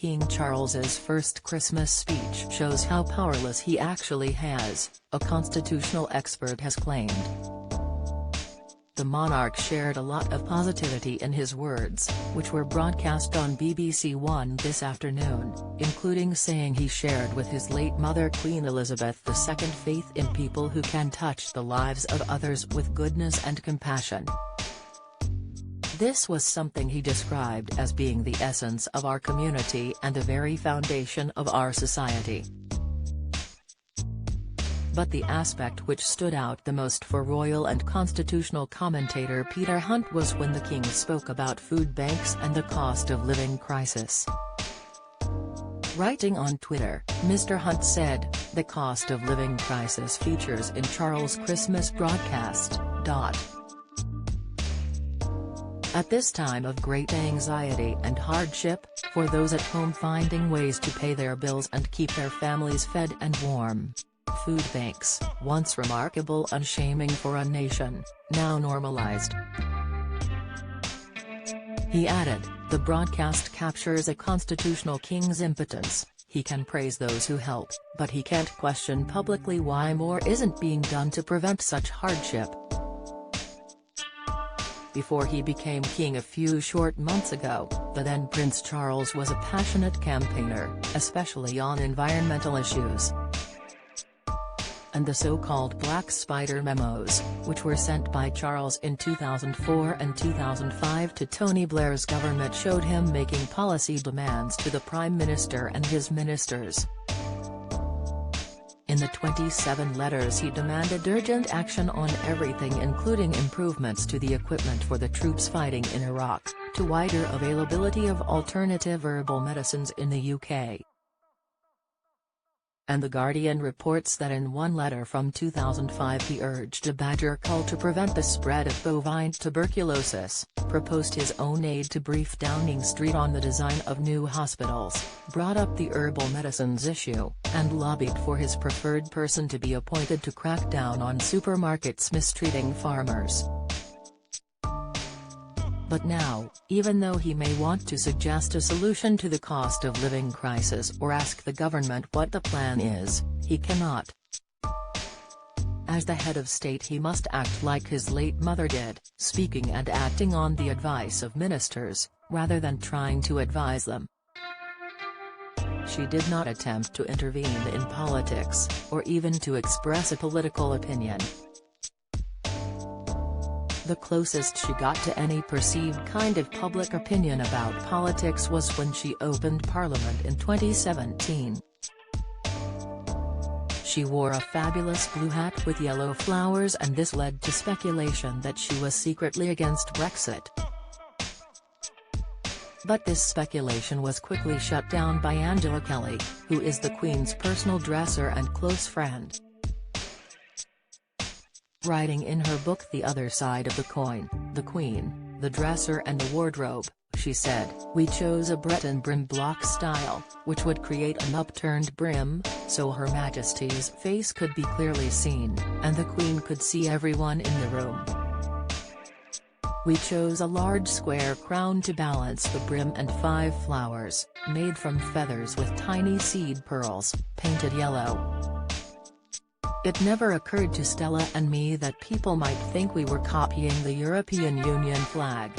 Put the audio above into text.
King Charles's first Christmas speech shows how powerless he actually has, a constitutional expert has claimed. The monarch shared a lot of positivity in his words, which were broadcast on BBC One this afternoon, including saying he shared with his late mother Queen Elizabeth II faith in people who can touch the lives of others with goodness and compassion. This was something he described as being the essence of our community and the very foundation of our society. But the aspect which stood out the most for royal and constitutional commentator Peter Hunt was when the king spoke about food banks and the cost of living crisis. Writing on Twitter, Mr. Hunt said, "The cost of living crisis features in Charles' Christmas broadcast. At this time of great anxiety and hardship, for those at home finding ways to pay their bills and keep their families fed and warm. Food banks, once remarkable and shaming for a nation, now normalized." He added, "The broadcast captures a constitutional king's impotence. He can praise those who help, but he can't question publicly why more isn't being done to prevent such hardship." Before he became king a few short months ago, the then Prince Charles was a passionate campaigner, especially on environmental issues. And the so-called Black Spider memos, which were sent by Charles in 2004 and 2005 to Tony Blair's government, showed him making policy demands to the Prime Minister and his ministers. In the 27 letters he demanded urgent action on everything, including improvements to the equipment for the troops fighting in Iraq, to wider availability of alternative herbal medicines in the UK. And The Guardian reports that in one letter from 2005 he urged a badger cull to prevent the spread of bovine tuberculosis, proposed his own aid to brief Downing Street on the design of new hospitals, brought up the herbal medicines issue, and lobbied for his preferred person to be appointed to crack down on supermarkets mistreating farmers. But now, even though he may want to suggest a solution to the cost of living crisis or ask the government what the plan is, he cannot. As the head of state he must act like his late mother did, speaking and acting on the advice of ministers, rather than trying to advise them. She did not attempt to intervene in politics, or even to express a political opinion. The closest she got to any perceived kind of public opinion about politics was when she opened Parliament in 2017. She wore a fabulous blue hat with yellow flowers, and this led to speculation that she was secretly against Brexit. But this speculation was quickly shut down by Angela Kelly, who is the Queen's personal dresser and close friend. Writing in her book The Other Side of the Coin, The Queen, the Dresser and the Wardrobe, she said, "We chose a Breton brim block style, which would create an upturned brim, so Her Majesty's face could be clearly seen, and the Queen could see everyone in the room. We chose a large square crown to balance the brim and 5 flowers, made from feathers with tiny seed pearls, painted yellow. It never occurred to Stella and me that people might think we were copying the European Union flag.